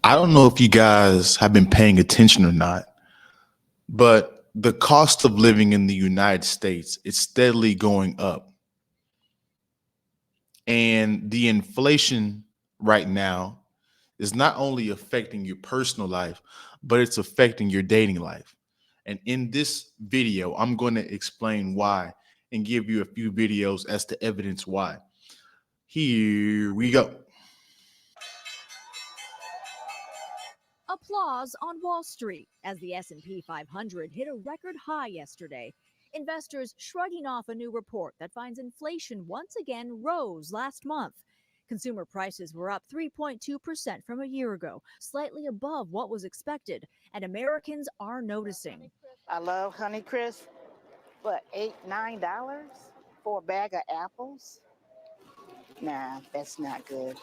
I don't know if you guys have been paying attention or not, but the cost of living in the United States is steadily going up. And the inflation right now is not only affecting your personal life, but it's affecting your dating life. And in this video, I'm going to explain why and give you a few videos as to evidence why. Here we go. Applause on Wall Street as the S&P 500 hit a record high yesterday. Investors shrugging off a new report that finds inflation once again rose last month. Consumer prices were up 3.2% from a year ago, slightly above what was expected, and Americans are noticing. I love Honeycrisp, but $9 for a bag of apples? Nah, that's not good.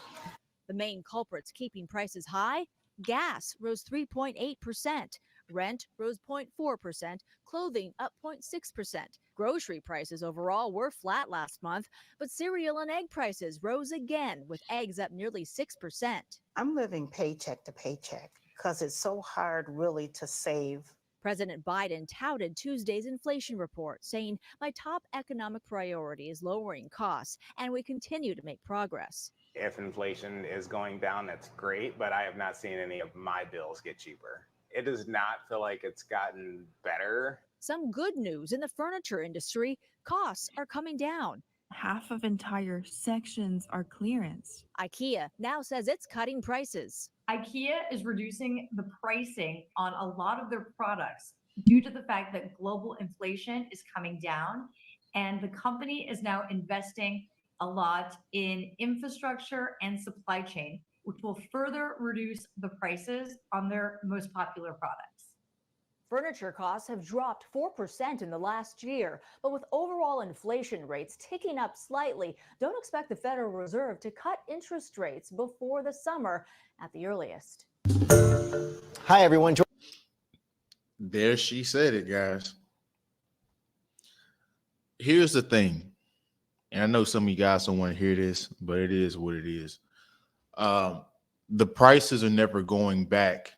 The main culprits keeping prices high: gas rose 3.8%, rent rose 0.4%, clothing up 0.6%. Grocery prices overall were flat last month, but cereal and egg prices rose again, with eggs up nearly 6%. I'm living paycheck to paycheck because it's so hard really to save. President Biden touted Tuesday's inflation report, saying, "My top economic priority is lowering costs, and we continue to make progress." If inflation is going down, that's great, but I have not seen any of my bills get cheaper. It does not feel like it's gotten better. Some good news in the furniture industry: costs are coming down. Half of entire sections are clearance. IKEA now says it's cutting prices. IKEA is reducing the pricing on a lot of their products due to the fact that global inflation is coming down, and the company is now investing a lot in infrastructure and supply chain, which will further reduce the prices on their most popular products. Furniture costs have dropped 4% in the last year, but with overall inflation rates ticking up slightly, don't expect the Federal Reserve to cut interest rates before the summer at the earliest. Hi, everyone. There she said it, guys. Here's the thing, and I know some of you guys don't want to hear this, but it is what it is. The prices are never going back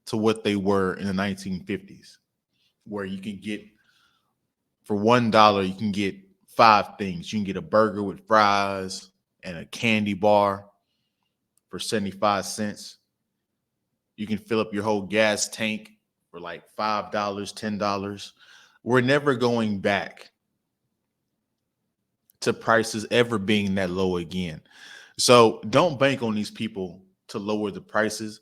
to what they were in the 1950s, where you can get, for $1, you can get 5 things. You can get a burger with fries and a candy bar for 75 cents. You can fill up your whole gas tank for like $5, $10. We're never going back to prices ever being that low again. So don't bank on these people to lower the prices.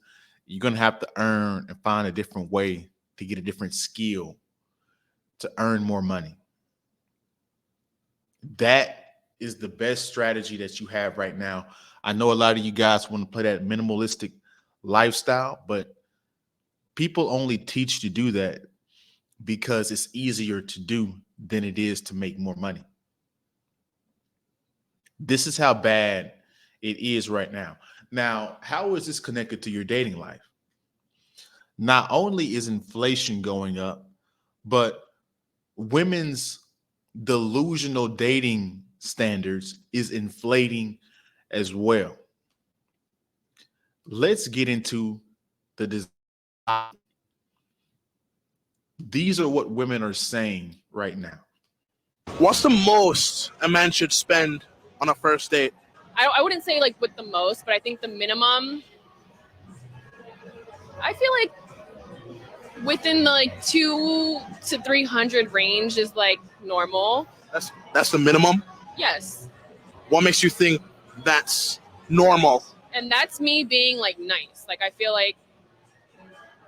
You're going to have to earn and find a different way to get a different skill to earn more money. That is the best strategy that you have right now. I know a lot of you guys want to play that minimalistic lifestyle, but people only teach you to do that because it's easier to do than it is to make more money. This is how bad it is right now. Now, how is this connected to your dating life? Not only is inflation going up, but women's delusional dating standards is inflating as well. Let's get into the design. These are what women are saying right now. What's the most a man should spend on a first date? I wouldn't say like with the most, but I think the minimum, I feel like within the like 200 to 300 range is like normal. That's the minimum? Yes. What makes you think that's normal? And that's me being like nice. Like I feel like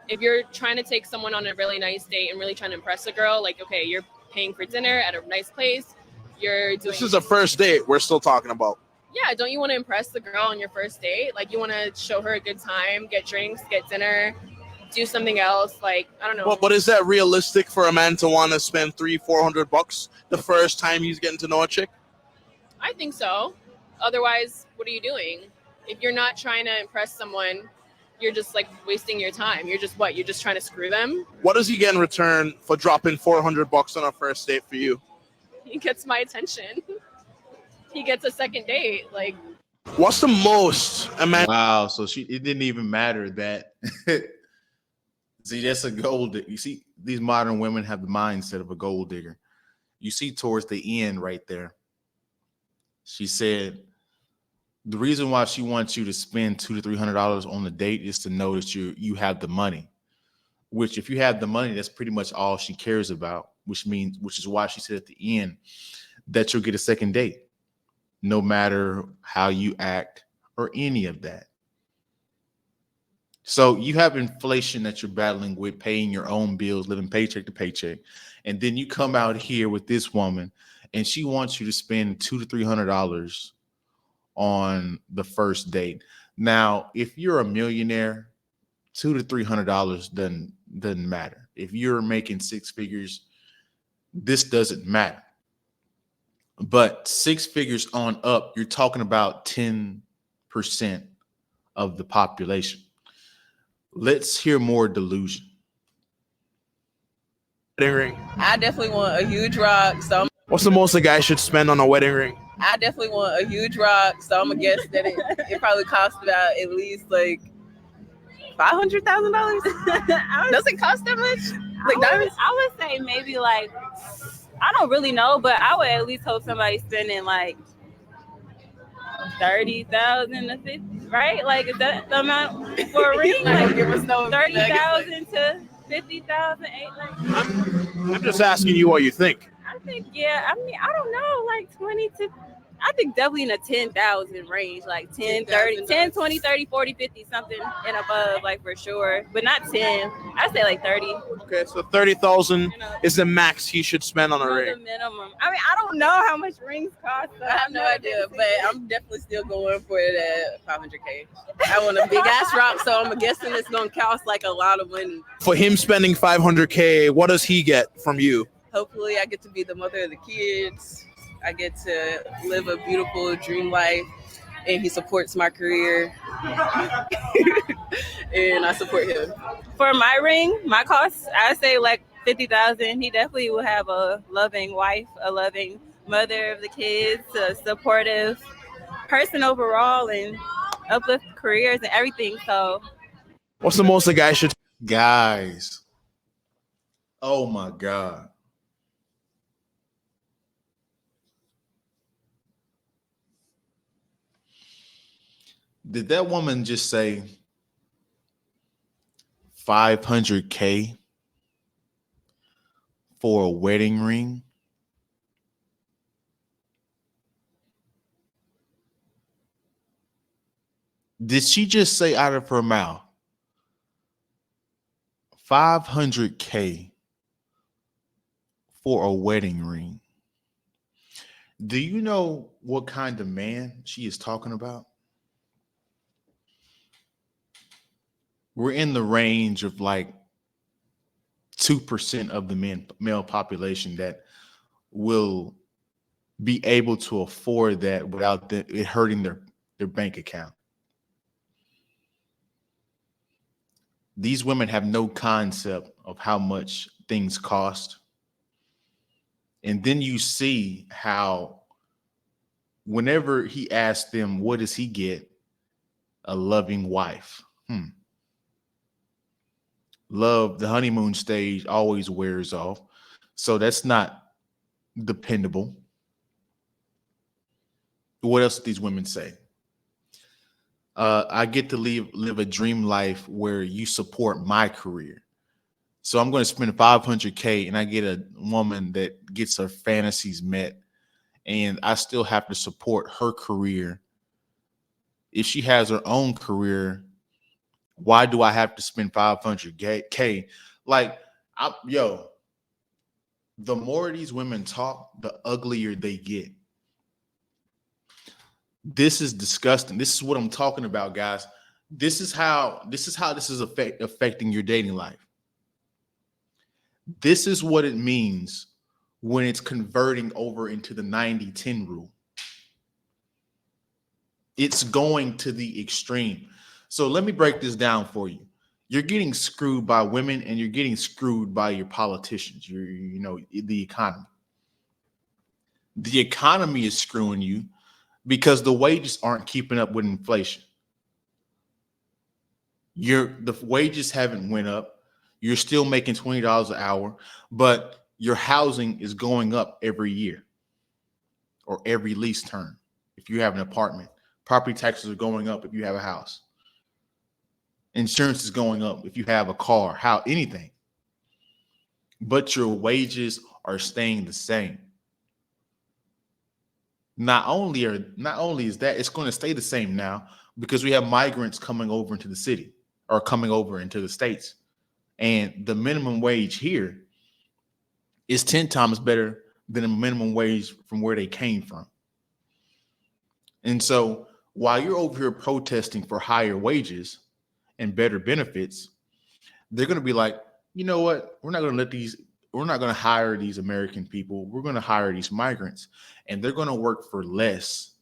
if you're trying to take someone on a really nice date and really trying to impress a girl, like, okay, you're paying for dinner at a nice place. This is a first date we're still talking about. Yeah, don't you want to impress the girl on your first date? Like you want to show her a good time, get drinks, get dinner, do something else. Like, I don't know. But is that realistic for a man to want to spend $300-400 the first time he's getting to know a chick? I think so. Otherwise, what are you doing? If you're not trying to impress someone, you're just like wasting your time. You're just You're just trying to screw them. What does he get in return for dropping $400 on a first date for you? He gets my attention. He gets a second date. Like, What's the most a man? Wow. So it didn't even matter that. See, that's a gold digger. You see, these modern women have the mindset of a gold digger. You see towards the end right there, she said the reason why she wants you to spend $200 to $300 on the date is to know that you have the money. Which, if you have the money, that's pretty much all she cares about. Which is why she said at the end that you'll get a second date, no matter how you act or any of that. So you have inflation that you're battling with, paying your own bills, living paycheck to paycheck, and then you come out here with this woman, and she wants you to spend $200 to $300 on the first date. Now, if you're a millionaire, $200 to $300 doesn't matter. If you're making six figures, this doesn't matter. But six figures on up, you're talking about 10% of the population. Let's hear more delusion. Wedding ring. I definitely want a huge rock. So What's the most a guy should spend on a wedding ring? I definitely want a huge rock. So I'm gonna guess that it probably costs about at least like $500,000. Does it cost that much? Like diamonds? I would say maybe like, I don't really know, but I would at least hope somebody's spending like 30,000 to 50, right? Like, is that the amount for a ring? Like, give us no 30,000 to 50,000. I'm just asking you what you think. I think, yeah. I mean, I don't know, like 20 to. I think definitely in the 10,000 range, like 10, 30, 10, 20, 30, 40, 50, something and above, like for sure. But not 10. I'd say like 30. Okay, so 30,000 is the max he should spend on a ring. The minimum. I mean, I don't know how much rings cost. So I have no idea, but I'm definitely still going for it at $500K. I want a big ass rock, so I'm guessing it's gonna cost like a lot of money. For him spending $500K, what does he get from you? Hopefully, I get to be the mother of the kids. I get to live a beautiful dream life, and he supports my career, and I support him. For my ring, my cost, I'd say like 50,000. He definitely will have a loving wife, a loving mother of the kids, a supportive person overall, and uplift careers and everything. So, what's the most a guy should? Guys, oh my God. Did that woman just say 500K for a wedding ring? Did she just say out of her mouth 500K for a wedding ring? Do you know what kind of man she is talking about? We're in the range of like 2% of the male population that will be able to afford that without it hurting their bank account. These women have no concept of how much things cost. And then you see how whenever he asks them, what does he get? A loving wife. Love, the honeymoon stage always wears off. So that's not dependable. What else do these women say? I get to live a dream life where you support my career. So I'm going to spend 500K and I get a woman that gets her fantasies met, and I still have to support her career. If she has her own career, why do I have to spend 500K? Like, the more these women talk, the uglier they get. This is disgusting. This is what I'm talking about, guys. This is how this is affecting your dating life. This is what it means when it's converting over into the 90-10 rule. It's going to the extreme. So let me break this down for you. You're getting screwed by women, and you're getting screwed by your politicians. The economy. The economy is screwing you because the wages aren't keeping up with inflation. The wages haven't went up. You're still making $20 an hour, but your housing is going up every year or every lease term. If you have an apartment, property taxes are going up if you have a house. Insurance is going up if you have a car, anything. But your wages are staying the same. Not only is that, it's going to stay the same now because we have migrants coming over into the city or coming over into the States. And the minimum wage here is 10 times better than the minimum wage from where they came from. And so while you're over here protesting for higher wages and better benefits, they're going to be like, you know what? We're not going to hire these American people. We're going to hire these migrants, and they're going to work for less,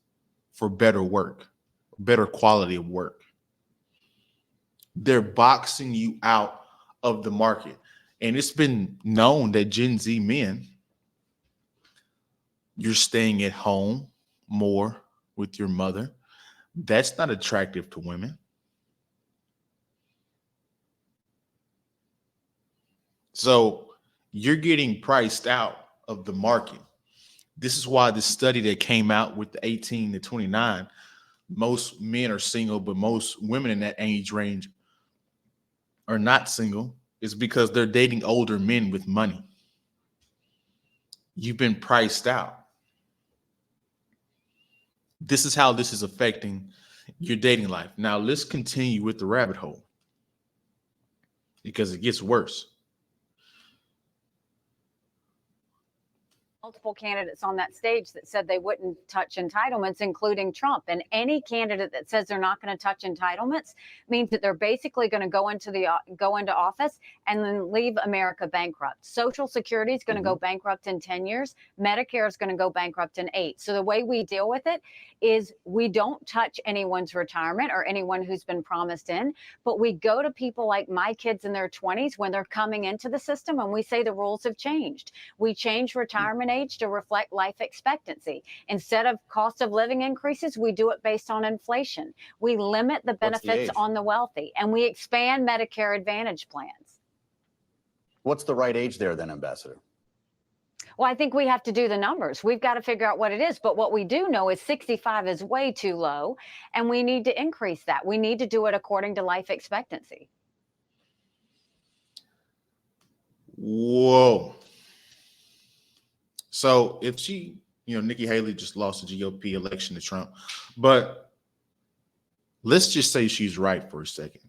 for better work, better quality of work. They're boxing you out of the market. And it's been known that Gen Z men, you're staying at home more with your mother. That's not attractive to women. So you're getting priced out of the market. This is why the study that came out with the 18 to 29, most men are single, but most women in that age range are not single, is because they're dating older men with money. You've been priced out. This is how this is affecting your dating life. Now let's continue with the rabbit hole because it gets worse. Multiple candidates on that stage that said they wouldn't touch entitlements, including Trump. And any candidate that says they're not going to touch entitlements means that they're basically going to go into office and then leave America bankrupt. Social Security is going to go bankrupt in 10 years. Medicare is going to go bankrupt in 8. So the way we deal with it is we don't touch anyone's retirement or anyone who's been promised in, but we go to people like my kids in their 20s when they're coming into the system and we say the rules have changed. We change retirement age to reflect life expectancy. Instead of cost of living increases, we do it based on inflation. We limit the benefits on the wealthy, and we expand Medicare Advantage plans. What's the right age there then, Ambassador? Well, I think we have to do the numbers. We've got to figure out what it is. But what we do know is 65 is way too low, and we need to increase that. We need to do it according to life expectancy. Whoa. So if Nikki Haley just lost the GOP election to Trump, but let's just say she's right for a second.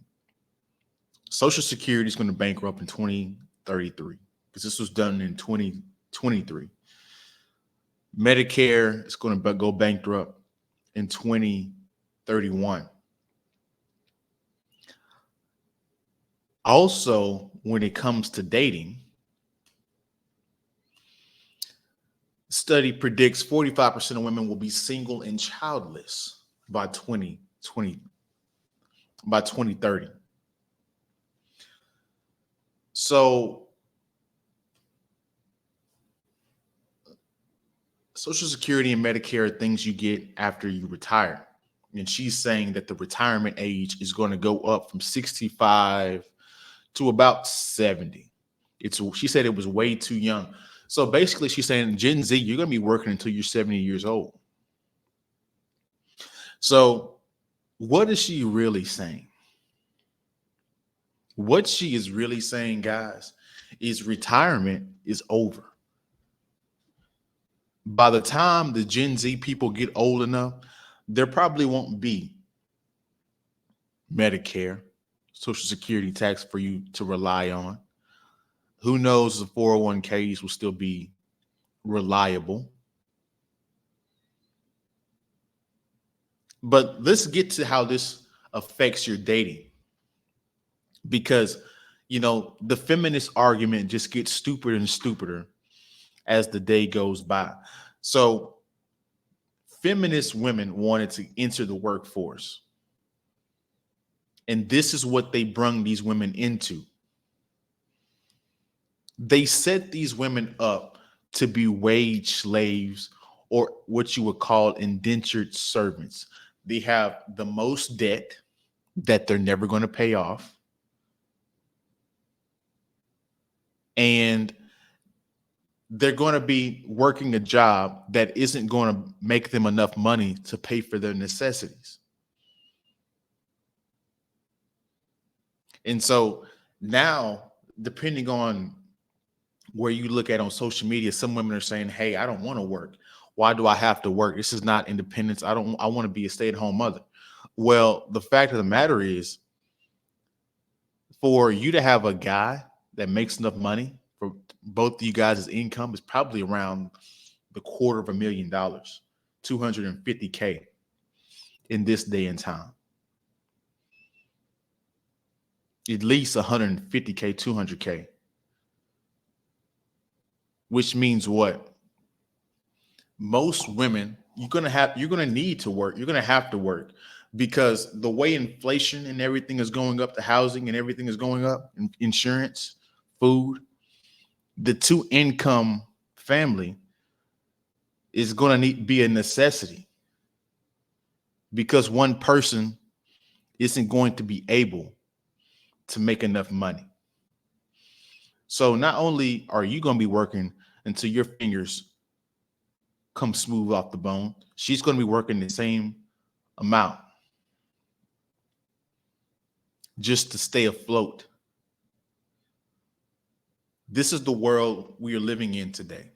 Social Security is going to bankrupt in 2033 because this was done in 2023. Medicare is going to go bankrupt in 2031. Also, when it comes to dating, study predicts 45% of women will be single and childless by 2030. So Social Security and Medicare are things you get after you retire. And she's saying that the retirement age is going to go up from 65 to about 70. She said it was way too young. So basically, she's saying, Gen Z, you're going to be working until you're 70 years old. So what is she really saying? What she is really saying, guys, is retirement is over. By the time the Gen Z people get old enough, there probably won't be Medicare, Social Security tax for you to rely on. Who knows, the 401ks will still be reliable. But let's get to how this affects your dating. Because, the feminist argument just gets stupider and stupider as the day goes by. So feminist women wanted to enter the workforce. And this is what they brung these women into. They set these women up to be wage slaves or what you would call indentured servants. They have the most debt that they're never going to pay off. And they're going to be working a job that isn't going to make them enough money to pay for their necessities. And so now, depending on where you look at on social media, some women are saying, hey, I don't want to work. Why do I have to work? This is not independence. I want to be a stay-at-home mother. Well, the fact of the matter is, for you to have a guy that makes enough money for both of you guys' income is probably around the $250,000, $250K in this day and time. At least $150K, $200K. Which means what? Most women, you're gonna need to work. You're gonna have to work, because the way inflation and everything is going up, the housing and everything is going up, insurance, food, the 2-income family is going to be a necessity, because one person isn't going to be able to make enough money. So not only are you going to be working until your fingers come smooth off the bone, she's going to be working the same amount just to stay afloat. This is the world we are living in today.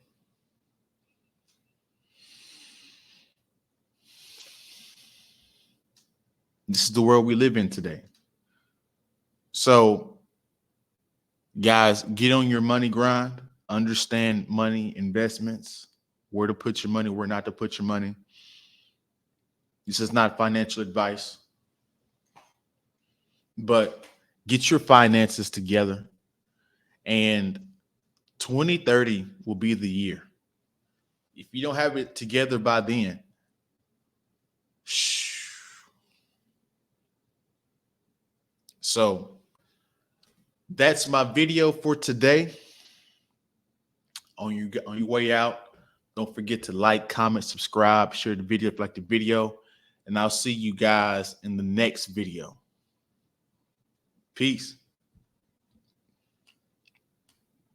This is the world we live in today. So, guys, get on your money grind. Understand money, investments, where to put your money, where not to put your money. This is not financial advice, but get your finances together, and 2030 will be the year. If you don't have it together by then, so that's my video for today. On your way out, don't forget to like, comment, subscribe, share the video if you like the video, and I'll see you guys in the next video. Peace.